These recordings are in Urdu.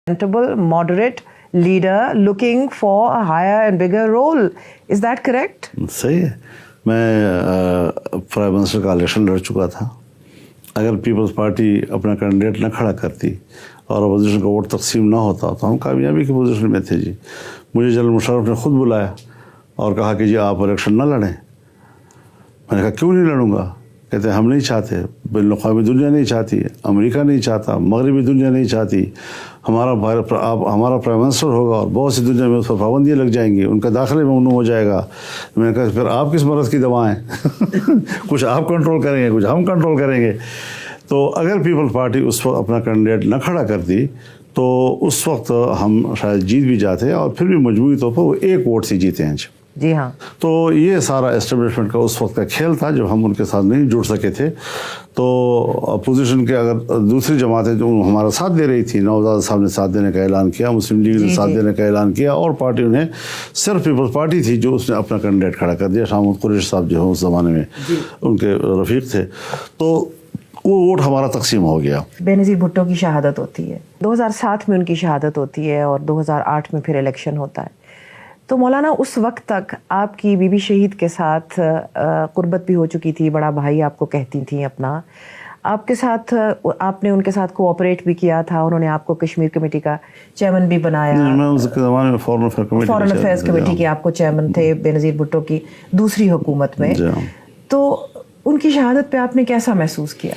moderate leader looking for a higher and bigger role. Is that correct? صحیح ہے. میں پرائم منسٹر کا الیکشن لڑ چکا تھا. اگر پیپلز پارٹی اپنا کینڈیڈیٹ نہ کھڑا کرتی اور اپوزیشن کا ووٹ تقسیم نہ ہوتا تو ہم کامیابی کی پوزیشن میں تھے جی. مجھے جنرل مشرف نے خود بلایا اور کہا کہ جی آپ الیکشن نہ لڑیں. میں نے کہا کیوں نہیں لڑوں گا؟ کہتے ہیں ہم نہیں چاہتے، بین الاقوامی دنیا نہیں چاہتی، امریکہ نہیں چاہتا، مغربی دنیا نہیں چاہتی. ہمارا پرائم منسٹر ہوگا اور بہت سی دنیا میں اس پر پابندیاں لگ جائیں گی، ان کا داخلے ممنوع ہو جائے گا. میں نے کہا پھر آپ کس مرض کی دوائیں کچھ آپ کنٹرول کریں گے، کچھ ہم کنٹرول کریں گے. تو اگر پیپل پارٹی اس وقت اپنا کینڈیڈیٹ نہ کھڑا کرتی تو اس وقت ہم شاید جیت بھی جاتے، اور پھر بھی مجموعی طور پر وہ ایک ووٹ سے جیتے ہیں. جی ہاں. تو یہ سارا اسٹیبلشمنٹ کا اس وقت کا کھیل تھا جب ہم ان کے ساتھ نہیں جڑ سکے تھے. تو اپوزیشن کے اگر دوسری جماعتیں جو ہمارا ساتھ دے رہی تھی، نوزاد صاحب نے ساتھ دینے کا اعلان کیا، مسلم لیگ نے ساتھ دینے کا اعلان کیا، اور پارٹیوں نے صرف پیپلز پارٹی تھی جو اس نے اپنا کینڈیڈیٹ کھڑا کر دیا. شاہ محمود قریشی صاحب جو ہیں اس زمانے میں ان کے رفیق تھے. تو وہ ووٹ ہمارا تقسیم ہو گیا. بے نظیر بھٹو کی شہادت ہوتی ہے 2007 میں، ان کی شہادت ہوتی ہے، اور 2008 میں پھر الیکشن ہوتا ہے. تو مولانا اس وقت تک آپ کی بی بی شہید کے ساتھ قربت بھی ہو چکی تھی، بڑا بھائی آپ کو کہتی تھیں اپنا. آپ کے ساتھ آپ نے ان کے ساتھ کوآپریٹ بھی کیا تھا، انہوں نے آپ کو کشمیر کمیٹی کا چیئرمین بھی بنایا. میں اس کے زمانے میں فورن افیئرز کمیٹی کے آپ کو چیئرمین تھے بے نظیر بھٹو کی دوسری حکومت میں. تو ان کی شہادت پہ آپ نے کیسا محسوس کیا؟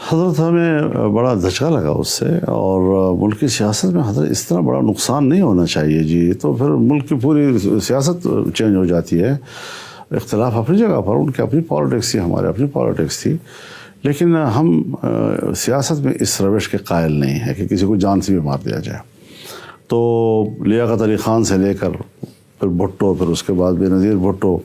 حضرت ہمیں بڑا دھچکا لگا اس سے، اور ملک کی سیاست میں حضرت اس طرح بڑا نقصان نہیں ہونا چاہیے جی. تو پھر ملک کی پوری سیاست چینج ہو جاتی ہے. اختلاف اپنی جگہ پر، ان کی اپنی پالیٹکس تھی، ہمارے اپنی پالیٹکس تھی، لیکن ہم سیاست میں اس روش کے قائل نہیں ہیں کہ کسی کو جان سے بھی مار دیا جائے. تو لیاقت علی خان سے لے کر پھر بھٹو، پھر اس کے بعد بے نظیر بھٹو،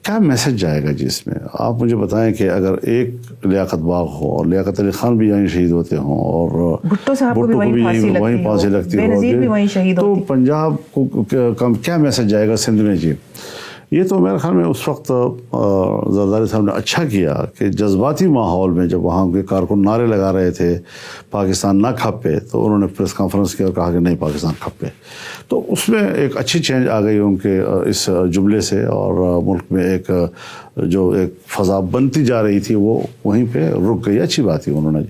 کیا میسج جائے گا جی اس میں؟ آپ مجھے بتائیں کہ اگر ایک لیاقت باغ ہو اور لیاقت علی خان بھی یہیں شہید ہوتے ہوں اور بھٹو صاحب کو بھی وہیں پھانسی لگتی ہو، تو پنجاب کو کیا میسج جائے گا سندھ میں جی؟ یہ تو میرے خیال میں اس وقت زرداری صاحب نے اچھا کیا کہ جذباتی ماحول میں جب وہاں کے کارکن نعرے لگا رہے تھے پاکستان نہ کھپے، تو انہوں نے پریس کانفرنس کی اور کہا کہ نہیں پاکستان کھپے. تو اس میں ایک اچھی چینج آ گئی ان کے اس جملے سے، اور ملک میں ایک جو ایک فضا بنتی جا رہی تھی وہ وہیں پہ رک گئی. اچھی بات ہی انہوں نے.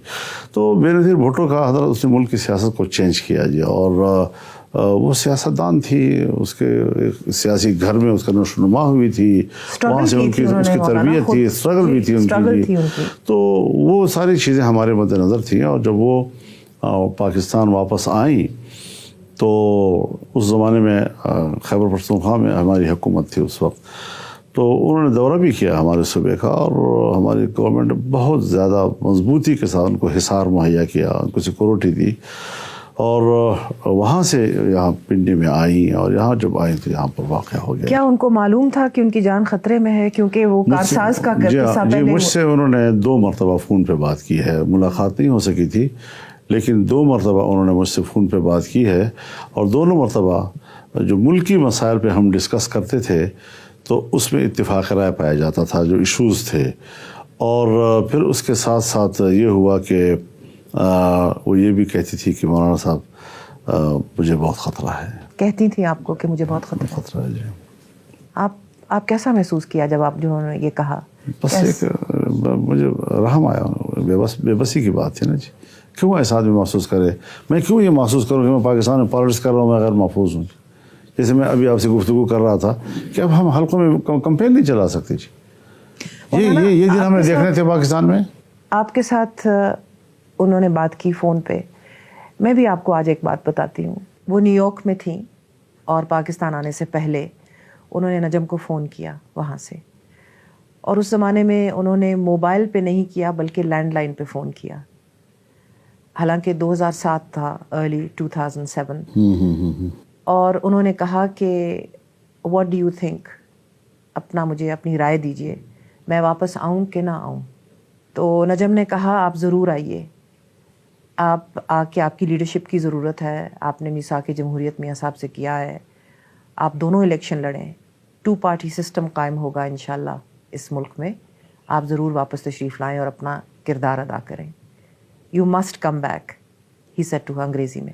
تو بے نظیر بھٹو کا حضرت اس نے ملک کی سیاست کو چینج کیا جی، اور وہ سیاستدان تھی، اس کے سیاسی گھر میں اس کا نشو نما ہوئی تھی، وہاں سے اس کی تربیت تھی، اسٹرگل بھی تھی ان کی. تو وہ ساری چیزیں ہمارے مد نظر تھیں. اور جب وہ پاکستان واپس آئیں تو اس زمانے میں خیبر پختونخوا میں ہماری حکومت تھی اس وقت. تو انہوں نے دورہ بھی کیا ہمارے صوبے کا، اور ہماری گورنمنٹ نے بہت زیادہ مضبوطی کے ساتھ ان کو حصار مہیا کیا، ان کو سیکورٹی دی، اور وہاں سے یہاں پنڈی میں آئیں، اور یہاں جب آئیں تو یہاں پر واقعہ ہو گیا. کیا ان کو معلوم تھا کہ ان کی جان خطرے میں ہے؟ کیونکہ وہ کارساز کا قصہ پہلے مجھ سے انہوں نے 2 مرتبہ فون پہ بات کی ہے. ملاقات نہیں ہو سکی تھی، لیکن 2 مرتبہ انہوں نے مجھ سے فون پہ بات کی ہے، اور دونوں مرتبہ جو ملکی مسائل پہ ہم ڈسکس کرتے تھے تو اس میں اتفاق رائے پایا جاتا تھا، جو ایشوز تھے. اور پھر اس کے ساتھ ساتھ یہ ہوا کہ وہ یہ بھی کہتی تھی کہ مولانا صاحب مجھے بہت خطرہ ہے. کہتی تھی آپ کو کہ مجھے بہت خطرہ ہے جی. آپ کیسا محسوس کیا جب آپ جو نے یہ کہا؟ بس ایک مجھے رحم آیا، بے بسی کی بات تھی نا جی. کیوں ایسا آدمی محسوس کرے؟ میں کیوں یہ محسوس کروں کہ میں پاکستان میں پالیٹکس کر رہا ہوں، میں غیر محفوظ ہوں؟ جیسے میں ابھی آپ سے گفتگو کر رہا تھا کہ اب ہم حلقوں میں کمپین نہیں چلا سکتے جی. یہ دن ہمیں دیکھنے تھے پاکستان میں. آپ کے ساتھ انہوں نے بات کی فون پہ. میں بھی آپ کو آج ایک بات بتاتی ہوں. وہ نیو یارک میں تھیں، اور پاکستان آنے سے پہلے انہوں نے نجم کو فون کیا وہاں سے، اور اس زمانے میں انہوں نے موبائل پہ نہیں کیا بلکہ لینڈ لائن پہ فون کیا. حالانکہ 2007 تھا، ارلی 2007. اور انہوں نے کہا کہ واٹ ڈو یو تھنک، مجھے اپنی رائے دیجئے، میں واپس آؤں کہ نہ آؤں. تو نجم نے کہا آپ ضرور آئیے، آپ آ کے، آپ کی لیڈرشپ کی ضرورت ہے، آپ نے میثاق جمہوریت میاں صاحب سے کیا ہے، آپ دونوں الیکشن لڑیں، 2 پارٹی سسٹم قائم ہوگا انشاءاللہ اس ملک میں، آپ ضرور واپس تشریف لائیں اور اپنا کردار ادا کریں. You must come back, he said to, انگریزی میں.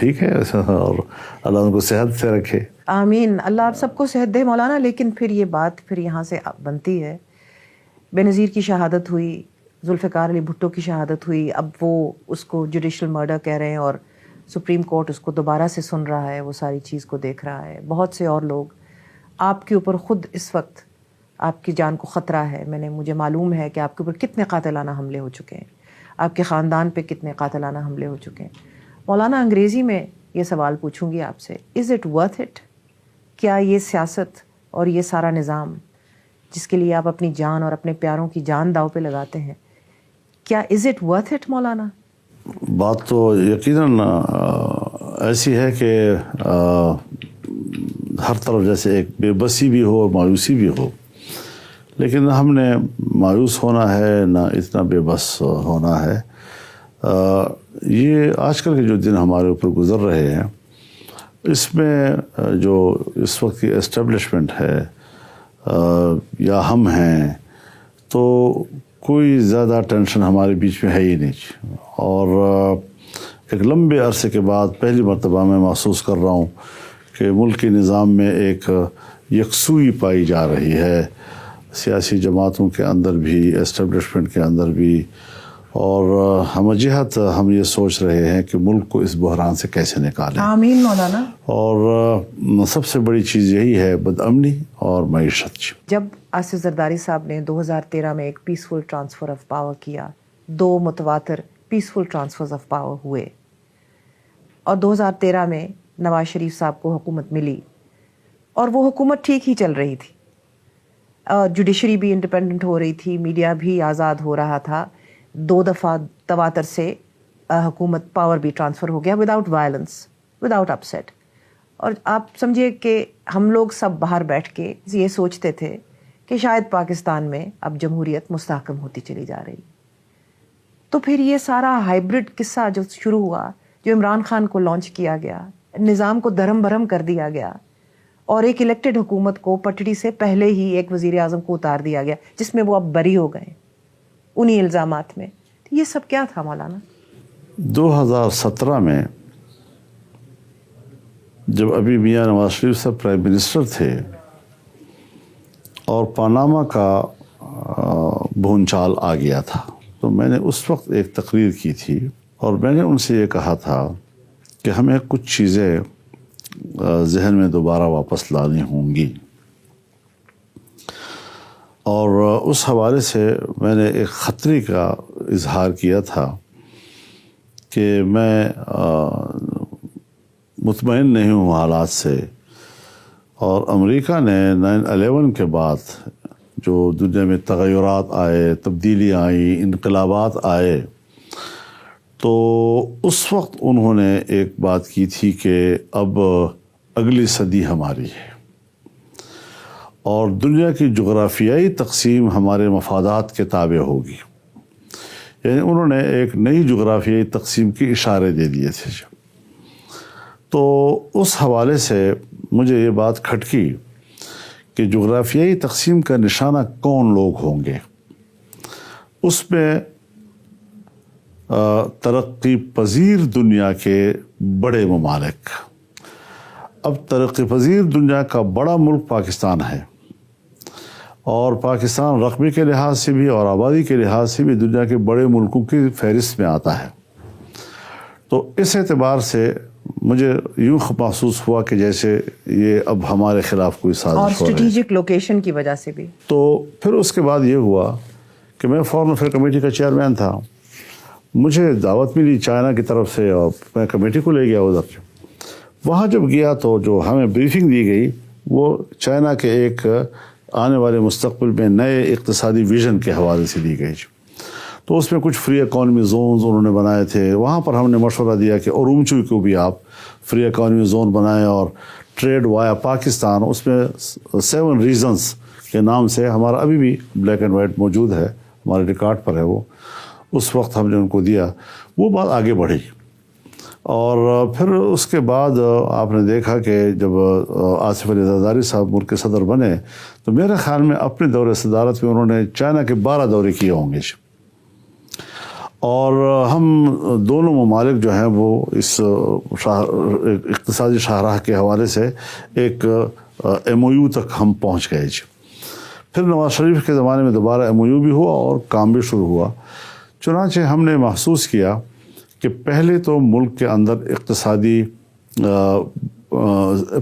ٹھیک ہے اور اللہ ان کو صحت سے رکھے. آمین. اللہ آپ سب کو صحت دے مولانا. لیکن پھر یہ بات پھر یہاں سے بنتی ہے, بے نظیر کی شہادت ہوئی, ذوالفقار علی بھٹو کی شہادت ہوئی, اب وہ اس کو جوڈیشل مرڈر کہہ رہے ہیں اور سپریم کورٹ اس کو دوبارہ سے سن رہا ہے, وہ ساری چیز کو دیکھ رہا ہے. بہت سے اور لوگ آپ کے اوپر خود اس وقت آپ کی جان کو خطرہ ہے. مجھے معلوم ہے کہ آپ کے اوپر کتنے قاتلانہ حملے ہو چکے ہیں, آپ کے خاندان پہ کتنے قاتلانہ حملے ہو چکے ہیں. مولانا انگریزی میں یہ سوال پوچھوں گی آپ سے, از اٹ ورتھ اٹ؟ کیا یہ سیاست اور یہ سارا نظام جس کے لیے آپ اپنی جان اور اپنے پیاروں کی جان داؤ پہ لگاتے ہیں, کیا از اٹ ورتھ اٹ مولانا؟ بات تو یقیناً ایسی ہے کہ ہر طرف جیسے ایک بے بسی بھی ہو اور مایوسی بھی ہو, لیکن ہم نے مایوس ہونا ہے نہ اتنا بے بس ہونا ہے. یہ آج کل کے جو دن ہمارے اوپر گزر رہے ہیں, اس میں جو اس وقت کی اسٹیبلشمنٹ ہے یا ہم ہیں, تو کوئی زیادہ ٹینشن ہمارے بیچ میں ہے ہی نہیں. اور ایک لمبے عرصے کے بعد پہلی مرتبہ میں محسوس کر رہا ہوں کہ ملک کے نظام میں ایک یکسوئی پائی جا رہی ہے, سیاسی جماعتوں کے اندر بھی, اسٹیبلشمنٹ کے اندر بھی, اور ہم جہت ہم یہ سوچ رہے ہیں کہ ملک کو اس بحران سے کیسے نکالیں. آمین مولانا. اور سب سے بڑی چیز یہی ہے بدامنی اور معیشت. جب آصف زرداری صاحب نے 2013 میں ایک پیسفل ٹرانسفر آف پاور کیا, 2 متواتر پیسفل ٹرانسفرز آف پاور ہوئے, اور 2013 میں نواز شریف صاحب کو حکومت ملی اور وہ حکومت ٹھیک ہی چل رہی تھی, جوڈیشری بھی انڈیپینڈنٹ ہو رہی تھی, میڈیا بھی آزاد ہو رہا تھا, 2 دفعہ تواتر سے حکومت پاور بھی ٹرانسفر ہو گیا وداؤٹ وائلنس, وداؤٹ اپسیٹ. اور آپ سمجھے کہ ہم لوگ سب باہر بیٹھ کے یہ سوچتے تھے کہ شاید پاکستان میں اب جمہوریت مستحکم ہوتی چلی جا رہی. تو پھر یہ سارا ہائیبرڈ قصہ جو شروع ہوا, جو عمران خان کو لانچ کیا گیا, نظام کو دھرم بھرم کر دیا گیا, اور ایک الیکٹڈ حکومت کو پٹڑی سے پہلے ہی ایک وزیر اعظم کو اتار دیا گیا جس میں وہ اب بری ہو گئے انہی الزامات میں. یہ سب کیا تھا مولانا؟ 2017 میں جب ابھی میاں نواز شریف صاحب پرائم منسٹر تھے اور پاناما کا بھونچال آ گیا تھا, تو میں نے اس وقت ایک تقریر کی تھی اور میں نے ان سے یہ کہا تھا کہ ہمیں کچھ چیزیں ذہن میں دوبارہ واپس لانی ہوں گی. اور اس حوالے سے میں نے ایک خطرے کا اظہار کیا تھا کہ میں مطمئن نہیں ہوں حالات سے, اور امریکہ نے 9/11 کے بعد جو دنیا میں تغیرات آئے, تبدیلیاں آئیں, انقلابات آئے, تو اس وقت انہوں نے ایک بات کی تھی کہ اب اگلی صدی ہماری ہے اور دنیا کی جغرافیائی تقسیم ہمارے مفادات کے تابع ہوگی. یعنی انہوں نے ایک نئی جغرافیائی تقسیم کے اشارے دے دیے تھے. تو اس حوالے سے مجھے یہ بات کھٹکی کہ جغرافیائی تقسیم کا نشانہ کون لوگ ہوں گے. اس میں ترقی پذیر دنیا کے بڑے ممالک. اب ترقی پذیر دنیا کا بڑا ملک پاکستان ہے, اور پاکستان رقبے کے لحاظ سے بھی اور آبادی کے لحاظ سے بھی دنیا کے بڑے ملکوں کی فہرست میں آتا ہے. تو اس اعتبار سے مجھے یوں محسوس ہوا کہ جیسے یہ اب ہمارے خلاف کوئی سازش ہو رہی ہے, اور اسٹریٹجک لوکیشن کی وجہ سے بھی. تو پھر اس کے بعد یہ ہوا کہ میں فورن افیئر کمیٹی کا چیئرمین تھا, مجھے دعوت ملی چائنا کی طرف سے اور میں کمیٹی کو لے گیا ادھر. وہاں جب گیا تو جو ہمیں بریفنگ دی گئی وہ چائنا کے ایک آنے والے مستقبل میں نئے اقتصادی ویژن کے حوالے سے دی گئی. تو اس میں کچھ فری اکانومی زونز انہوں نے بنائے تھے. وہاں پر ہم نے مشورہ دیا کہ ارومچو کو بھی آپ فری اکانومی زون بنائیں اور ٹریڈ وایا پاکستان, اس میں 7 ریزنز کے نام سے ہمارا ابھی بھی بلیک اینڈ وائٹ موجود ہے, ہمارے ریکارڈ پر ہے وہ. اس وقت ہم نے ان کو دیا, وہ بات آگے بڑھی. اور پھر اس کے بعد آپ نے دیکھا کہ جب آصف علی زرداری صاحب ملک کے صدر بنے تو میرے خیال میں اپنے دور صدارت میں انہوں نے چائنا کے 12 دورے کیے ہوں گے, اور ہم دونوں ممالک جو ہیں وہ اس اقتصادی شاہراہ کے حوالے سے ایک MOU تک ہم پہنچ گئے جی. پھر نواز شریف کے زمانے میں دوبارہ MOU بھی ہوا اور کام بھی شروع ہوا. چنانچہ ہم نے محسوس کیا کہ پہلے تو ملک کے اندر اقتصادی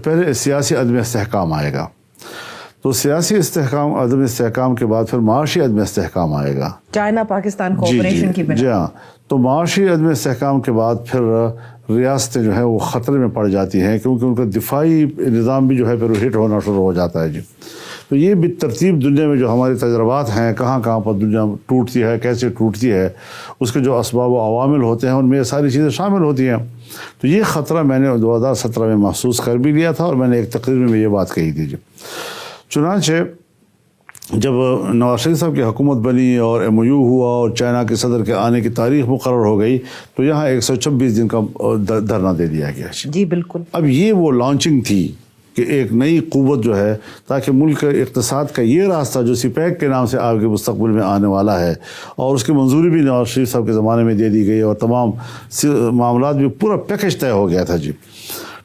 پہلے سیاسی عدم استحکام آئے گا, تو سیاسی عدم استحکام کے بعد پھر معاشی عدم استحکام آئے گا. چائنا پاکستان کوآپریشن کی بنا. جی ہاں, تو معاشی عدم استحکام کے بعد پھر ریاستیں جو ہیں وہ خطرے میں پڑ جاتی ہیں, کیونکہ ان کا دفاعی نظام بھی جو ہے پھر ہٹ ہونا شروع ہو جاتا ہے جی. تو یہ بھی ترتیب دنیا میں جو ہمارے تجربات ہیں, کہاں کہاں پر دنیا ٹوٹتی ہے, کیسے ٹوٹتی ہے, اس کے جو اسباب و عوامل ہوتے ہیں ان میں یہ ساری چیزیں شامل ہوتی ہیں. تو یہ خطرہ میں نے 2017 میں محسوس کر بھی لیا تھا, اور میں نے ایک تقریر میں یہ بات کہی تھی جی. چنانچہ جب نواز شریف صاحب کی حکومت بنی اور MOU ہوا اور چائنا کے صدر کے آنے کی تاریخ مقرر ہو گئی, تو یہاں 126 دن کا دھرنا دے دیا گیا جی. بالکل. اب یہ وہ لانچنگ تھی کہ ایک نئی قوت جو ہے, تاکہ ملک کے اقتصاد کا یہ راستہ جو CPEC کے نام سے آگے مستقبل میں آنے والا ہے, اور اس کی منظوری بھی نواز شریف صاحب کے زمانے میں دے دی گئی, اور تمام معاملات بھی پورا پیکج طے ہو گیا تھا جی.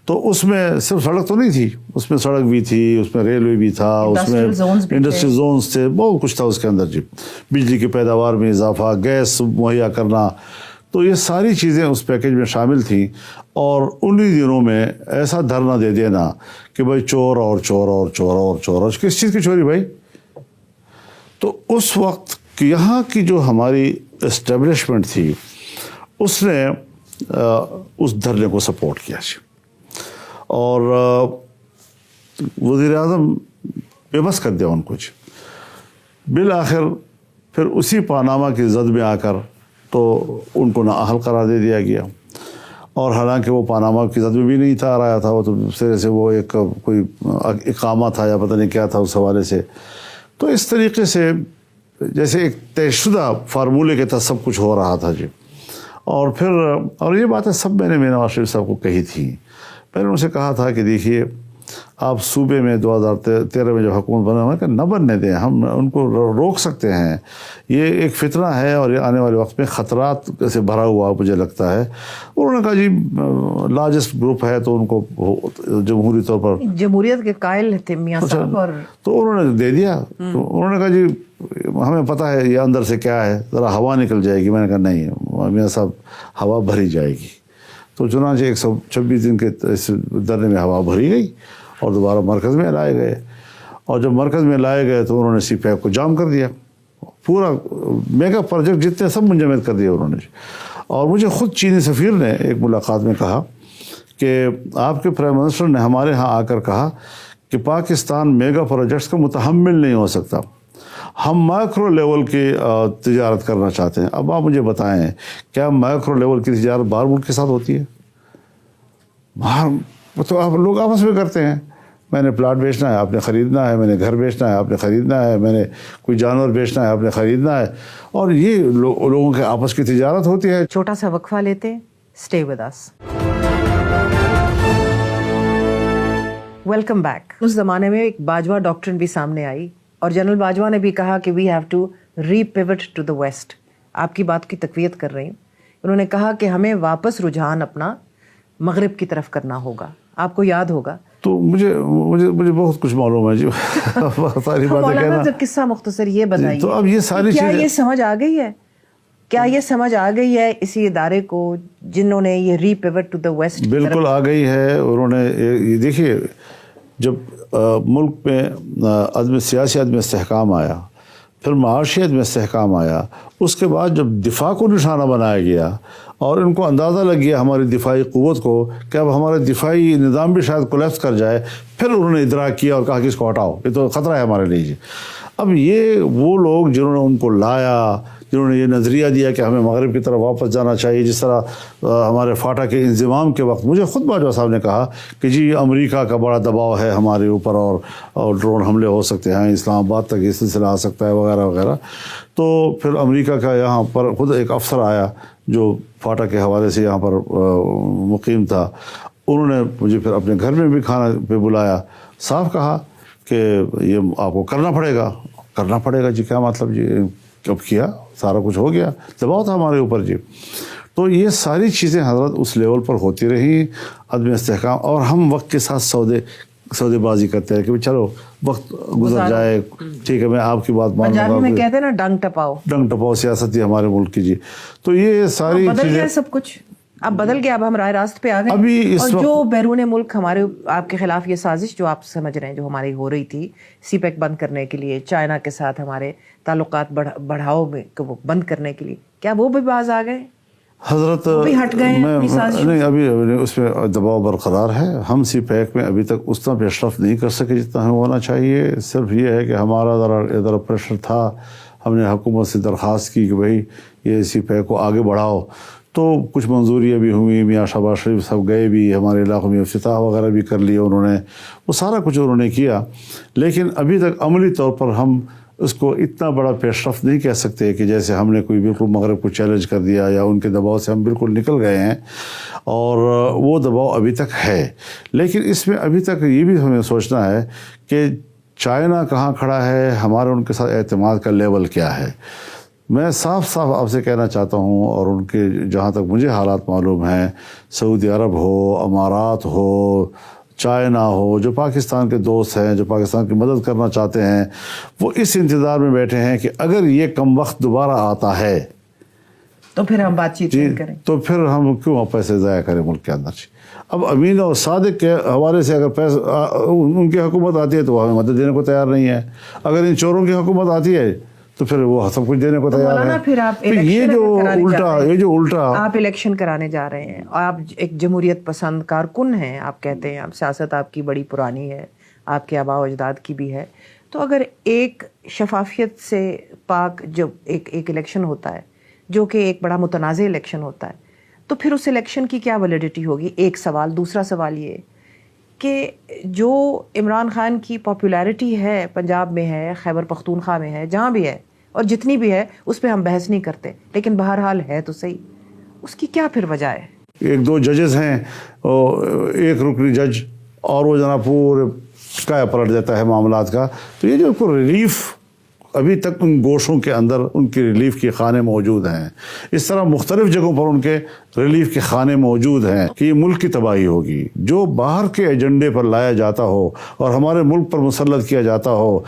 تو اس میں صرف سڑک تو نہیں تھی, اس میں سڑک بھی تھی, اس میں ریلوے بھی تھا, اس میں انڈسٹریل زونز تھے, بہت کچھ تھا اس کے اندر جی. بجلی کی پیداوار میں اضافہ, گیس مہیا کرنا, تو یہ ساری چیزیں اس پیکج میں شامل تھیں. اور انہی دنوں میں ایسا دھرنا دے دینا کہ بھائی چور اور چور اور چور اور چور, اور کس چیز کی چوری بھائی؟ تو اس وقت یہاں کی جو ہماری اسٹیبلشمنٹ تھی اس نے اس دھرنے کو سپورٹ کیا جی. اور وزیر اعظم بے بس کر دیا ان کو جی. بالآخر پھر اسی پاناما کی زد میں آ کر تو ان کو نااہل قرار دے دیا گیا, اور حالانکہ وہ پاناما کی زد میں بھی نہیں تھا, آیا تھا وہ تو سرے سے وہ ایک کوئی اقامہ تھا یا پتہ نہیں کیا تھا اس حوالے سے. تو اس طریقے سے جیسے ایک طے شدہ فارمولے کے تحت سب کچھ ہو رہا تھا جی. اور پھر اور یہ باتیں سب میں نے نواز شریف صاحب کو کہی تھی. میں نے ان سے کہا تھا کہ دیکھیے آپ صوبے میں 2013 میں جو حکومت بنا ہوا ہے کہ نہ بننے دیں, ہم ان کو روک سکتے ہیں. یہ ایک فتنہ ہے اور یہ آنے والے وقت میں خطرات سے بھرا ہوا مجھے لگتا ہے. انہوں نے کہا جی لارجسٹ گروپ ہے تو ان کو جمہوری طور پر جمہوریت کے قائل تھے میاں صاحب, اور تو انہوں نے دے دیا. تو انہوں نے کہا جی ہمیں پتہ ہے یہ اندر سے کیا ہے, ذرا ہوا نکل جائے گی. میں نے کہا نہیں میاں صاحب, ہوا بھری جائے گی. تو چنانچہ 126 دن کے اس دھرنے میں ہوا بھری گئی اور دوبارہ مرکز میں لائے گئے. اور جب مرکز میں لائے گئے تو انہوں نے CPEC کو جام کر دیا, پورا میگا پروجیکٹ جتنے سب منجمد کر دیا انہوں نے. اور مجھے خود چینی سفیر نے ایک ملاقات میں کہا کہ آپ کے پرائم منسٹر نے ہمارے ہاں آ کر کہا کہ پاکستان میگا پروجیکٹس کا متحمل نہیں ہو سکتا, ہم مائکرو لیول کی تجارت کرنا چاہتے ہیں. اب آپ مجھے بتائیں کیا مائکرو لیول کی تجارت باہر ملک کے ساتھ ہوتی ہے؟ باہر تو آپ لوگ آپس میں کرتے ہیں. میں نے پلاٹ بیچنا ہے, آپ نے خریدنا ہے. میں نے گھر بیچنا ہے, آپ نے خریدنا ہے. میں نے کوئی جانور بیچنا ہے, آپ نے خریدنا ہے. اور یہ لوگوں کے آپس کی تجارت ہوتی ہے. چھوٹا سا وقفہ لیتے, stay with us. Welcome back. اس زمانے میں ایک باجوہ ڈاکٹرن بھی سامنے آئی, اور جنرل باجوہ نے بھی کہا کہ we have to repivot to the West. آپ کی بات کی تقویت کر رہی ہوں. انہوں نے کہا کہ ہمیں واپس رجحان اپنا مغرب کی طرف کرنا ہوگا. آپ کو یاد ہوگا تو مجھے بہت کچھ معلوم ہے جی. ساری باتیں کہنا. قصہ مختصر یہ بتائیے, تو اب یہ ساری کیا یہ سمجھ آ گئی ہے, کیا یہ سمجھ آ گئی ہے اسی ادارے کو جنہوں نے یہ ری پیوٹ ٹو دا ویسٹ؟ بالکل آ گئی ہے. انہوں نے دیکھیے جب ملک میں سیاسی عدم استحکام آیا, پھر معاشی عدم استحکام آیا, اس کے بعد جب دفاع کو نشانہ بنایا گیا اور ان کو اندازہ لگ گیا ہماری دفاعی قوت کو کہ اب ہمارا دفاعی نظام بھی شاید کولیپس کر جائے, پھر انہوں نے ادراک کیا اور کہا کہ اس کو ہٹاؤ, یہ تو خطرہ ہے ہمارے لیے جی. اب یہ وہ لوگ جنہوں نے ان کو لایا, جنہوں نے یہ نظریہ دیا کہ ہمیں مغرب کی طرف واپس جانا چاہیے, جس طرح ہمارے فاٹا کے انضمام کے وقت مجھے خود باجوہ صاحب نے کہا کہ جی امریکہ کا بڑا دباؤ ہے ہمارے اوپر اور ڈرون حملے ہو سکتے ہیں, اسلام آباد تک یہ سلسلہ آ سکتا ہے وغیرہ وغیرہ. تو پھر امریکہ کا یہاں پر خود ایک افسر آیا جو فاٹا کے حوالے سے یہاں پر مقیم تھا. انہوں نے مجھے پھر اپنے گھر میں بھی کھانا پہ بلایا, صاف کہا کہ یہ آپ کو کرنا پڑے گا. کرنا پڑے گا جی, کیا مطلب جی؟ کب کیا, سارا کچھ ہو گیا, دباؤ تھا ہمارے اوپر جی. تو یہ ساری چیزیں حضرت اس لیول پر ہوتی رہی, عدم استحکام, اور ہم وقت کے ساتھ سودے بازی کرتے ہیں کہ چلو وقت گزر جائے, ٹھیک ہے میں آپ کی بات مان لوں گا. پنجابی میں کہتے ہیں نا ڈنگ ٹپاؤ سیاست ہی ہمارے ملک کی جی. تو یہ ساری بدل گیا سب کچھ, اب بدل گیا, اب ہم راہ راست پہ آ گئے. اور جو بیرون ملک ہمارے آپ کے خلاف یہ سازش جو آپ سمجھ رہے ہیں جو ہماری ہو رہی تھی سی پیک بند کرنے کے لیے, چائنا کے ساتھ ہمارے تعلقات بڑھاؤ میں وہ بند کرنے کے لیے, کیا وہ بھی باز آ گئے حضرت؟ بھی ہٹ گئے نہیں, ابھی اس میں دباؤ برقرار ہے. ہم سی پیک میں ابھی تک اتنا پیش رفت نہیں کر سکے جتنا ہمیں ہونا چاہیے. صرف یہ ہے کہ ہمارا ذرا پریشر تھا, ہم نے حکومت سے درخواست کی کہ بھائی یہ سی پیک کو آگے بڑھاؤ, تو کچھ منظوریاں بھی ہوئی, میاں شہباز شریف سب گئے بھی, ہمارے علاقوں میں افتتاح وغیرہ بھی کر لیے انہوں نے, وہ سارا کچھ انہوں نے کیا. لیکن ابھی تک عملی طور پر ہم اس کو اتنا بڑا پیش رفت نہیں کہہ سکتے کہ جیسے ہم نے کوئی بالکل مغرب کو چیلنج کر دیا یا ان کے دباؤ سے ہم بالکل نکل گئے ہیں, اور وہ دباؤ ابھی تک ہے. لیکن اس میں ابھی تک یہ بھی ہمیں سوچنا ہے کہ چائنا کہاں کھڑا ہے, ہمارے ان کے ساتھ اعتماد کا لیول کیا ہے. میں صاف آپ سے کہنا چاہتا ہوں, اور ان کے جہاں تک مجھے حالات معلوم ہیں, سعودی عرب ہو, امارات ہو, چائنا ہو, جو پاکستان کے دوست ہیں, جو پاکستان کی مدد کرنا چاہتے ہیں, وہ اس انتظار میں بیٹھے ہیں کہ اگر یہ کم وقت دوبارہ آتا ہے تو پھر ہم بات چیت کریں, تو پھر ہم کیوں پیسے ضائع کریں ملک کے اندر. اب امین اور صادق کے حوالے سے اگر ان کی حکومت آتی ہے تو وہ ہمیں مدد دینے کو تیار نہیں ہے. اگر ان چوروں کی حکومت آتی ہے تو پھر وہ سب کچھ دینے کو تیار ہے. پھر آپ یہ جو الٹا آپ الیکشن کرانے جا رہے ہیں, اور آپ ایک جمہوریت پسند کارکن ہیں, آپ کہتے ہیں آپ سیاست آپ کی بڑی پرانی ہے, آپ کے آباء و اجداد کی بھی ہے, تو اگر ایک شفافیت سے پاک جو ایک الیکشن ہوتا ہے جو کہ ایک بڑا متنازع الیکشن ہوتا ہے, تو پھر اس الیکشن کی کیا ویلیڈیٹی ہوگی؟ ایک سوال. دوسرا سوال یہ کہ جو عمران خان کی پاپولیرٹی ہے, پنجاب میں ہے, خیبر پختونخوا میں ہے, جہاں بھی ہے, اور جتنی بھی ہے اس پہ ہم بحث نہیں کرتے, لیکن بہرحال ہے تو صحیح, اس کی کیا پھر وجہ ہے؟ 1-2 ججز ہیں, ایک رکنی جج, اور وہ جناب پورے کایا پلٹ دیتا ہے معاملات کا. تو یہ جو ریلیف ابھی تک ان گوشوں کے اندر ان کی ریلیف کے خانے موجود ہیں, اس طرح مختلف جگہوں پر ان کے ریلیف کے خانے موجود ہیں کہ یہ ملک کی تباہی ہوگی. جو باہر کے ایجنڈے پر لایا جاتا ہو اور ہمارے ملک پر مسلط کیا جاتا ہو,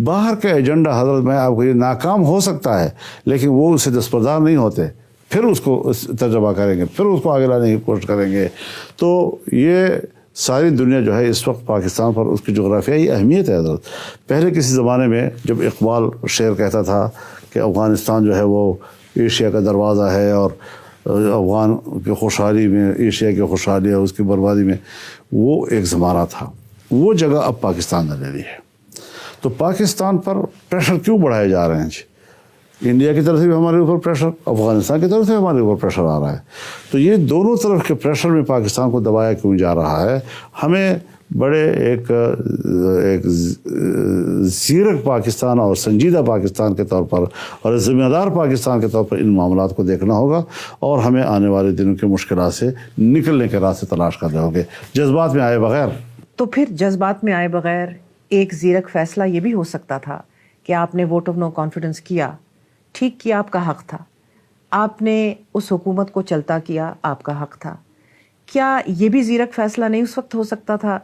باہر کا ایجنڈا حضرت میں آپ کو یہ ناکام ہو سکتا ہے, لیکن وہ اسے دستبردار نہیں ہوتے, پھر اس کو تجربہ کریں گے, پھر اس کو آگے لانے کی کوشش کریں گے. تو یہ ساری دنیا جو ہے اس وقت پاکستان پر اس کی جغرافیائی اہمیت ہے حضرت. پہلے کسی زمانے میں جب اقبال شعر کہتا تھا کہ افغانستان جو ہے وہ ایشیا کا دروازہ ہے, اور افغان کی خوشحالی میں ایشیا کی خوشحالی اور اس کی بربادی میں, وہ ایک زمانہ تھا. وہ جگہ اب پاکستان نے لے لی ہے. تو پاکستان پر پریشر کیوں بڑھائے جا رہے ہیں جی؟ انڈیا کی طرف سے بھی ہمارے اوپر پریشر, افغانستان کی طرف سے ہمارے اوپر پریشر آ رہا ہے. تو یہ دونوں طرف کے پریشر میں پاکستان کو دبایا کیوں جا رہا ہے؟ ہمیں بڑے ایک زیرک پاکستان اور سنجیدہ پاکستان کے طور پر اور ذمہ دار پاکستان کے طور پر ان معاملات کو دیکھنا ہوگا, اور ہمیں آنے والے دنوں کی مشکلات سے نکلنے کے راستے تلاش کرنے ہوں گے, جذبات میں آئے بغیر. تو پھر جذبات میں آئے بغیر ایک زیرک فیصلہ یہ بھی ہو سکتا تھا کہ آپ نے ووٹ آف نو کانفیڈنس کیا, ٹھیک کیا, آپ کا حق تھا, آپ نے اس حکومت کو چلتا کیا, آپ کا حق تھا. کیا یہ بھی زیرک فیصلہ نہیں اس وقت ہو سکتا تھا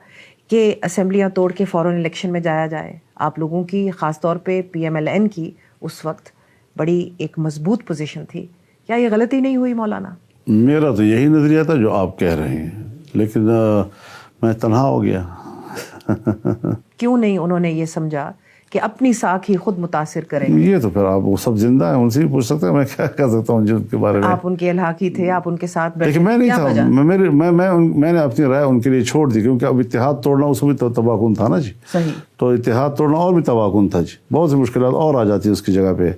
کہ اسمبلیاں توڑ کے فوراً الیکشن میں جایا جائے؟ آپ لوگوں کی, خاص طور پہ PMLN کی اس وقت بڑی ایک مضبوط پوزیشن تھی. کیا یہ غلطی نہیں ہوئی مولانا؟ میرا تو یہی نظریہ تھا جو آپ کہہ رہے ہیں, لیکن میں تنہا ہو گیا. کیوں نہیں انہوں نے یہ سمجھا کہ اپنی ساکھ ہی خود متاثر کریں گے؟ یہ تو پھر آپ وہ سب زندہ ہیں, ان سے ہی پوچھ سکتے ہیں, میں کیا کہہ سکتا ہوں جن کے بارے میں. آپ ان کے الحاقی تھے, آپ ان کے ساتھ بیٹھے. لیکن میں نہیں تھا, میں نے اپنی رائے ان کے لیے چھوڑ دی, کیونکہ اب اتحاد توڑنا اس میں تو تباہ کن تھا نا جی. صحیح. تو اتحاد توڑنا اور بھی تباہ کن تھا جی, بہت سی مشکلات اور آ جاتی اس کی جگہ پہ.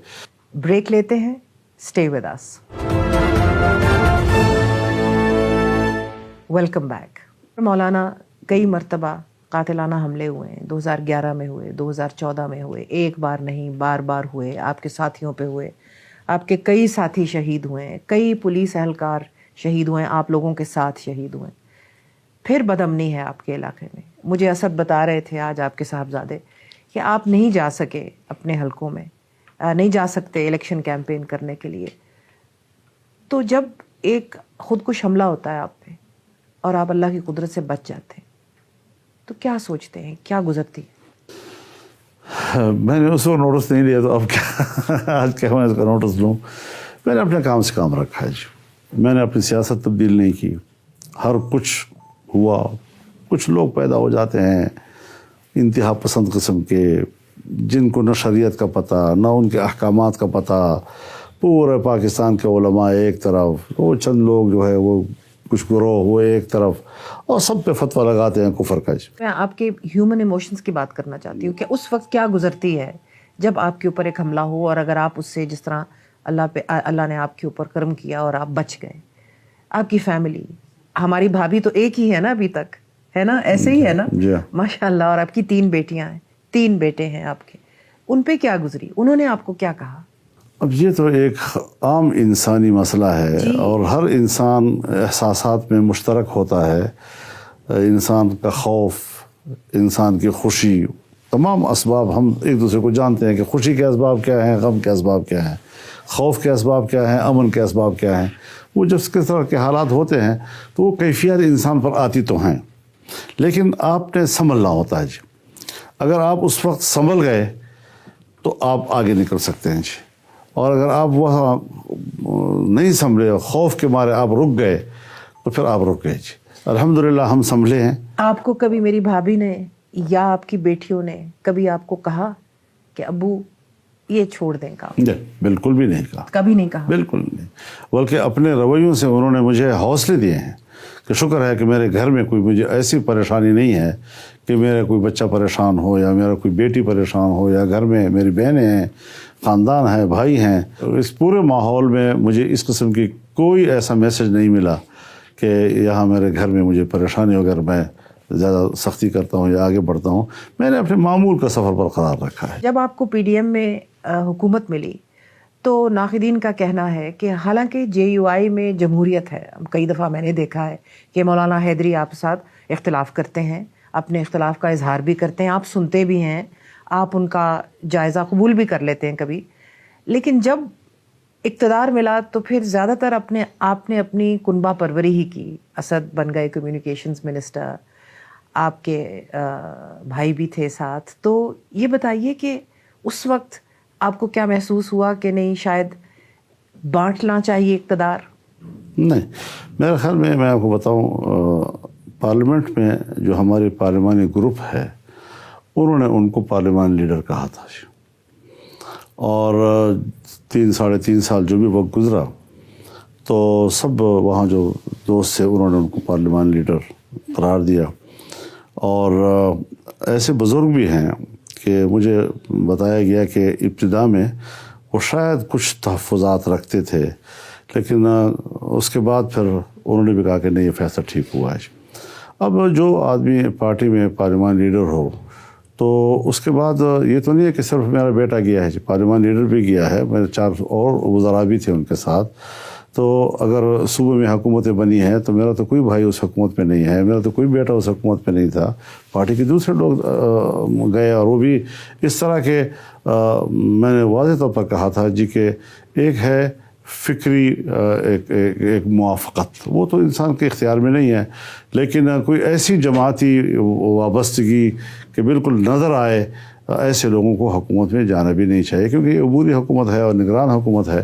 بریک لیتے ہیں, stay with us. Welcome back. مولانا, کئی مرتبہ قاتلانہ حملے ہوئے ہیں, 2011 میں ہوئے, 2014 میں ہوئے, ایک بار نہیں بار بار ہوئے, آپ کے ساتھیوں پہ ہوئے, آپ کے کئی ساتھی شہید ہوئے ہیں, کئی پولیس اہلکار شہید ہوئے ہیں, آپ لوگوں کے ساتھ شہید ہوئے ہیں. پھر بدامنی ہے آپ کے علاقے میں. مجھے اسد بتا رہے تھے آج آپ کے صاحبزادے کہ آپ نہیں جا سکے اپنے حلقوں میں نہیں جا سکتے الیکشن کیمپین کرنے کے لیے. تو جب ایک خودکش حملہ ہوتا ہے آپ پہ اور آپ اللہ کی قدرت سے بچ جاتے ہیں تو کیا سوچتے ہیں, کیا گزرتی ہے؟ میں نے اس وقت نوٹس نہیں لیا, تو اب کیا آج کیا میں اس کا نوٹس لوں. میں نے اپنے کام سے کام رکھا ہے جی. میں نے اپنی سیاست تبدیل نہیں کی. ہر کچھ ہوا, کچھ لوگ پیدا ہو جاتے ہیں انتہا پسند قسم کے, جن کو نہ شریعت کا پتہ نہ ان کے احکامات کا پتہ. پورے پاکستان کے علماء ایک طرف, وہ چند لوگ جو ہے وہ کچھ گروہ وہ ایک طرف, اور سب پہ فتویٰ لگاتے ہیں کفر کا. میں آپ کے ہیومن ایموشنز کی بات کرنا چاہتی ہوں کہ اس وقت کیا گزرتی ہے جب آپ کے اوپر ایک حملہ ہو, اور اگر آپ اس سے جس طرح اللہ نے آپ کے اوپر کرم کیا اور آپ بچ گئے. آپ کی فیملی, ہماری بھابھی تو ایک ہی ہے نا ابھی تک, ہے نا, ایسے ہی ہے نا ماشاء اللہ, اور آپ کی 3 بیٹیاں ہیں, 3 بیٹے ہیں آپ کے, ان پہ کیا گزری, انہوں نے آپ کو کیا کہا؟ اب یہ تو ایک عام انسانی مسئلہ ہے اور ہر انسان احساسات میں مشترک ہوتا ہے. انسان کا خوف, انسان کی خوشی, تمام اسباب ہم ایک دوسرے کو جانتے ہیں کہ خوشی کے اسباب کیا ہیں, غم کے اسباب کیا ہیں, خوف کے اسباب کیا ہیں, امن کے اسباب کیا ہیں. وہ جب کس طرح کے حالات ہوتے ہیں تو وہ کیفیت انسان پر آتی تو ہیں, لیکن آپ نے سنبھلنا ہوتا ہے جی. اگر آپ اس وقت سنبھل گئے تو آپ آگے نکل سکتے ہیں جی, اور اگر آپ وہاں نہیں سنبھلے, خوف کے مارے آپ رک گئے, تو پھر آپ رک گئے جی. الحمدللہ ہم سنبھلے ہیں. آپ کو کبھی میری بھابھی نے یا آپ کی بیٹیوں نے کبھی آپ کو کہا کہ ابو یہ چھوڑ دیں کام؟ نہیں, بالکل بھی نہیں کہا. کبھی نہیں کہا؟ بالکل نہیں. بلکہ اپنے رویوں سے انہوں نے مجھے حوصلے دیے ہیں کہ شکر ہے کہ میرے گھر میں کوئی مجھے ایسی پریشانی نہیں ہے کہ میرا کوئی بچہ پریشان ہو یا میرا کوئی بیٹی پریشان ہو, یا گھر میں میری بہنیں ہیں, خاندان ہے, بھائی ہیں. اس پورے ماحول میں مجھے اس قسم کی کوئی ایسا میسج نہیں ملا کہ یہاں میرے گھر میں مجھے پریشانی اگر میں زیادہ سختی کرتا ہوں یا آگے بڑھتا ہوں. میں نے اپنے معمول کا سفر برقرار رکھا ہے. جب آپ کو پی ڈی ایم میں حکومت ملی تو ناقدین کا کہنا ہے کہ حالانکہ جے یو آئی میں جمہوریت ہے, کئی دفعہ میں نے دیکھا ہے کہ مولانا حیدری آپ ساتھ اختلاف کرتے ہیں, اپنے اختلاف کا اظہار بھی کرتے ہیں, آپ سنتے بھی ہیں, آپ ان کا جائزہ قبول بھی کر لیتے ہیں کبھی, لیکن جب اقتدار ملا تو پھر زیادہ تر آپ نے اپنی کنبہ پروری ہی کی. اسد بن گئے کمیونیکیشنز منسٹر, آپ کے بھائی بھی تھے ساتھ. تو یہ بتائیے کہ اس وقت آپ کو کیا محسوس ہوا کہ نہیں شاید بانٹنا چاہیے اقتدار؟ نہیں, میرے خیال میں آپ کو بتاؤں, پارلیمنٹ میں جو ہمارے پارلیمانی گروپ ہے انہوں نے ان کو پارلیمان لیڈر کہا تھا, اور 3-3.5 سال جو بھی وقت گزرا تو سب وہاں جو دوست تھے انہوں نے ان کو پارلیمان لیڈر قرار دیا. اور ایسے بزرگ بھی ہیں کہ مجھے بتایا گیا کہ ابتدا میں وہ شاید کچھ تحفظات رکھتے تھے, لیکن اس کے بعد پھر انہوں نے بھی کہا کہ نہیں, یہ فیصلہ ٹھیک ہوا ہے. اب جو آدمی پارٹی میں پارلیمان لیڈر ہو تو اس کے بعد یہ تو نہیں ہے کہ صرف میرا بیٹا گیا ہے, پارلیمان لیڈر بھی گیا ہے, میرے 4 اور وزراء بھی تھے ان کے ساتھ. تو اگر صوبے میں حکومتیں بنی ہیں تو میرا تو کوئی بھائی اس حکومت میں نہیں ہے, میرا تو کوئی بیٹا اس حکومت میں نہیں تھا. پارٹی کے دوسرے لوگ گئے, اور وہ بھی اس طرح کے میں نے واضح طور پر کہا تھا جی کہ ایک ہے فکری ایک موافقت, وہ تو انسان کے اختیار میں نہیں ہے, لیکن کوئی ایسی جماعتی وابستگی کہ بالکل نظر آئے, ایسے لوگوں کو حکومت میں جانا بھی نہیں چاہیے, کیونکہ یہ عبوری حکومت ہے اور نگران حکومت ہے.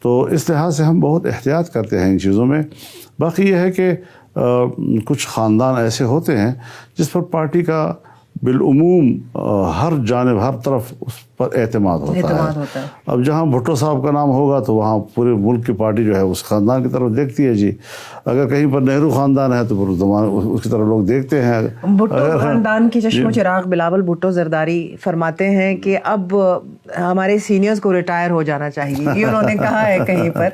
تو اس لحاظ سے ہم بہت احتیاط کرتے ہیں ان چیزوں میں. باقی یہ ہے کہ کچھ خاندان ایسے ہوتے ہیں جس پر پارٹی کا بالعموم ہر جانب ہر طرف اس پر اعتماد ہوتا ہے. اب جہاں بھٹو صاحب کا نام ہوگا تو وہاں پورے ملک کی پارٹی جو ہے اس خاندان کی طرف دیکھتی ہے جی. اگر کہیں پر نہرو خاندان ہے تو پھر اس کی طرف لوگ دیکھتے ہیں. بھٹو خاندان کے چشم و چراغ بلاول بھٹو زرداری فرماتے ہیں کہ اب ہمارے سینئرز کو ریٹائر ہو جانا چاہیے, یہ انہوں نے کہا ہے کہیں پر.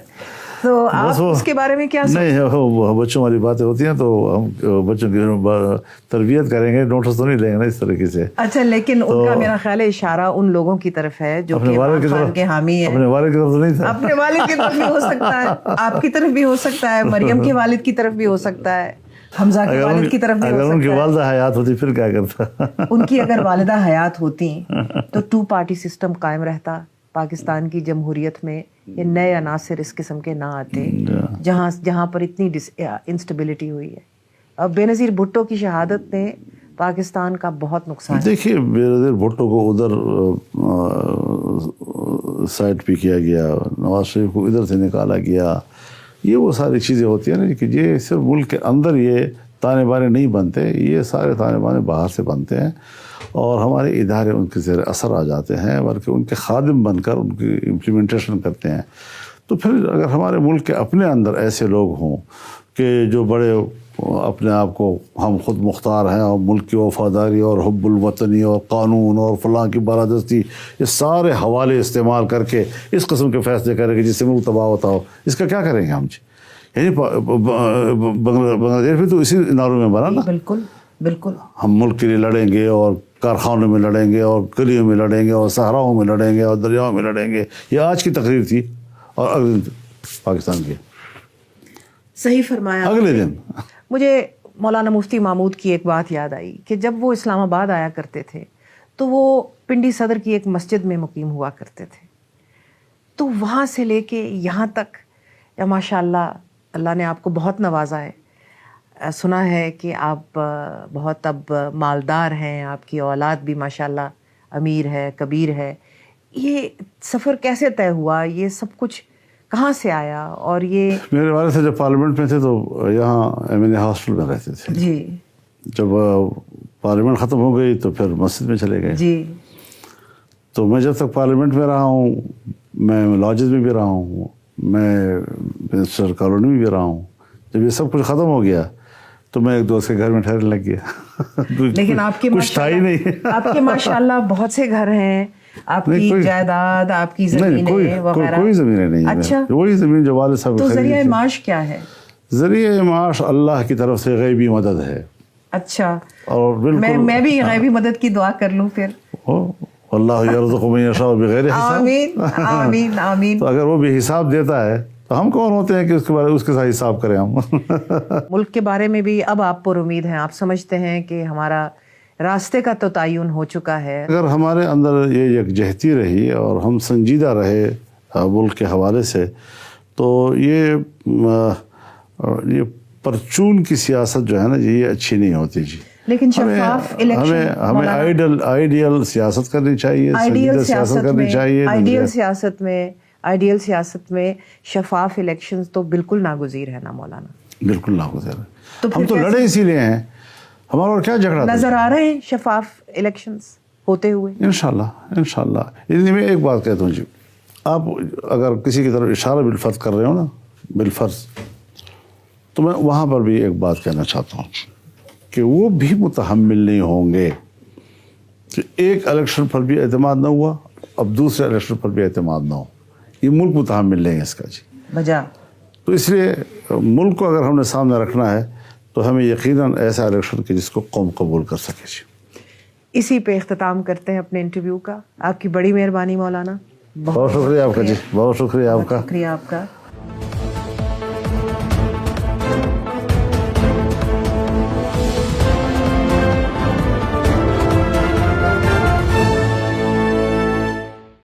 تو آپ اس کے بارے میں کیا نہیں, بچوں والی باتیں ہوتی ہیں تو ہم بچوں کی تربیت کریں گے, نوٹس تو نہیں لیں گے نا اس طریقے سے. اچھا, لیکن ان کا میرا خیال ہے اشارہ ان لوگوں کی طرف ہے جو کہ عمران خان کے حامی ہیں. اپنے والد کی طرف تو نہیں تھا. اپنے والد کی طرف بھی ہو سکتا ہے, آپ کی طرف بھی ہو سکتا ہے, مریم کے والد کی طرف بھی ہو سکتا ہے, حمزہ کے والد کی طرف بھی ہو سکتا ہے. اگر ان کی والدہ حیات ہوتی پھر کیا کرتا. ان کی اگر والدہ حیات ہوتی تو 2 پارٹی سسٹم قائم رہتا, پاکستان کی جمہوریت میں یہ نئے عناصر اس قسم کے نہ آتے جہاں پر اتنی انسٹیبلٹی ہوئی ہے. اب بے نظیر بھٹو کی شہادت نے پاکستان کا بہت نقصان. دیکھیے بے نظیر بھٹو کو ادھر سائڈ پہ کیا گیا, نواز شریف کو ادھر سے نکالا گیا, یہ وہ ساری چیزیں ہوتی ہیں نا کہ یہ صرف ملک کے اندر یہ تانے بانے نہیں بنتے, یہ سارے تانے بانے باہر سے بنتے ہیں اور ہمارے ادارے ان کے زیر اثر آ جاتے ہیں, بلکہ ان کے خادم بن کر ان کی امپلیمنٹیشن کرتے ہیں. تو پھر اگر ہمارے ملک کے اپنے اندر ایسے لوگ ہوں کہ جو بڑے اپنے آپ کو ہم خود مختار ہیں اور ملک کی وفاداری اور حب الوطنی اور قانون اور فلاں کی بالادستی, یہ سارے حوالے استعمال کر کے اس قسم کے فیصلے کریں کہ جس سے ملک تباہ ہوتا ہو, اس کا کیا کریں گے ہم جی؟ یعنی بنگلہ دیش بھی تو اسی ناروں میں بنا نا. بالکل بالکل. ہم ملک کے لیے لڑیں گے اور کارخانوں میں لڑیں گے اور گلیوں میں لڑیں گے اور صحراؤں میں لڑیں گے اور دریاؤں میں لڑیں گے. یہ آج کی تقریر تھی اور اگلے دن پاکستان کی. صحیح فرمایا. اگلے دن مجھے مولانا مفتی محمود کی ایک بات یاد آئی کہ جب وہ اسلام آباد آیا کرتے تھے تو وہ پنڈی صدر کی ایک مسجد میں مقیم ہوا کرتے تھے. تو وہاں سے لے کے یہاں تک ماشاء اللہ, اللہ نے آپ کو بہت نوازا ہے. سنا ہے کہ آپ بہت اب مالدار ہیں, آپ کی اولاد بھی ماشاء اللہ امیر ہے, کبیر ہے. یہ سفر کیسے طے ہوا, یہ سب کچھ کہاں سے آیا؟ اور یہ میرے والد سے جب پارلیمنٹ میں تھے تو یہاں ایم ہاسٹل میں رہتے تھے جی. جب پارلیمنٹ ختم ہو گئی تو پھر مسجد میں چلے گئے جی. تو میں جب تک پارلیمنٹ میں رہا ہوں, میں لاجز میں بھی رہا ہوں, میں منسٹر کالونی میں بھی رہا ہوں. جب یہ سب کچھ ختم ہو گیا تو میں ایک دوست کے گھر میں ٹھہرنے لگ گیا. لیکن آپ کے کچھ تھا ہی نہیں. آپ کے ماشاءاللہ بہت سے گھر ہیں, آپ کی جائیداد, آپ کی زمینیں وغیرہ. کوئی زمینیں نہیں. اچھا, وہی زمین جو والد صاحب. تو ذریعہ معاش کیا ہے؟ ذریعہ معاش اللہ کی طرف سے غیبی مدد ہے. اچھا, اور بالکل میں بھی غیبی مدد کی دعا کر لوں پھر. اللہ یرزق من یشاء بغیر حساب. آمین آمین آمین. تو اگر وہ بھی حساب دیتا ہے تو ہم کون ہوتے ہیں کہ اس کے ساتھ حساب کریں ہم. ملک کے بارے میں بھی اب آپ پر امید ہے, آپ سمجھتے ہیں کہ ہمارا راستے کا تو تعین ہو چکا ہے. اگر ہمارے اندر یہ یکجہتی رہی اور ہم سنجیدہ رہے ملک کے حوالے سے, تو یہ پرچون کی سیاست جو ہے نا جی, یہ اچھی نہیں ہوتی جی. لیکن شفاف الیکشن, ہمیں آئیڈیل سیاست کرنی چاہیے, سنجیدہ سیاست کرنی چاہیے. آئیڈیل سیاست میں شفاف الیکشنز تو بالکل ناگزیر ہے نا مولانا, بالکل ناگزیر ہے. ہم تو لڑے اسی لیے ہیں, ہمارا اور کیا جھگڑا نظر آ رہے ہیں شفاف الیکشنز ہوتے ہوئے. انشاءاللہ. میں ایک بات کہتا ہوں جی, آپ اگر کسی کی طرف اشارہ بالفرض کر رہے ہو نا, بالفرض, تو میں وہاں پر بھی ایک بات کہنا چاہتا ہوں کہ وہ بھی متحمل نہیں ہوں گے کہ ایک الیکشن پر بھی اعتماد نہ ہوا, اب دوسرے الیکشن پر بھی اعتماد نہ ہو. یہ ملک متحمل نہیں ہے اس کا جی بجا. تو اس لیے ملک کو اگر ہم نے سامنے رکھنا ہے تو ہمیں یقیناً ایسا الیکشن کہ جس کو قوم قبول کر سکے جی. اسی پہ اختتام کرتے ہیں اپنے انٹرویو کا. آپ کی بڑی مہربانی مولانا. بہت شکریہ آپ کا جی, بہت شکریہ آپ کا. شکریہ آپ کا.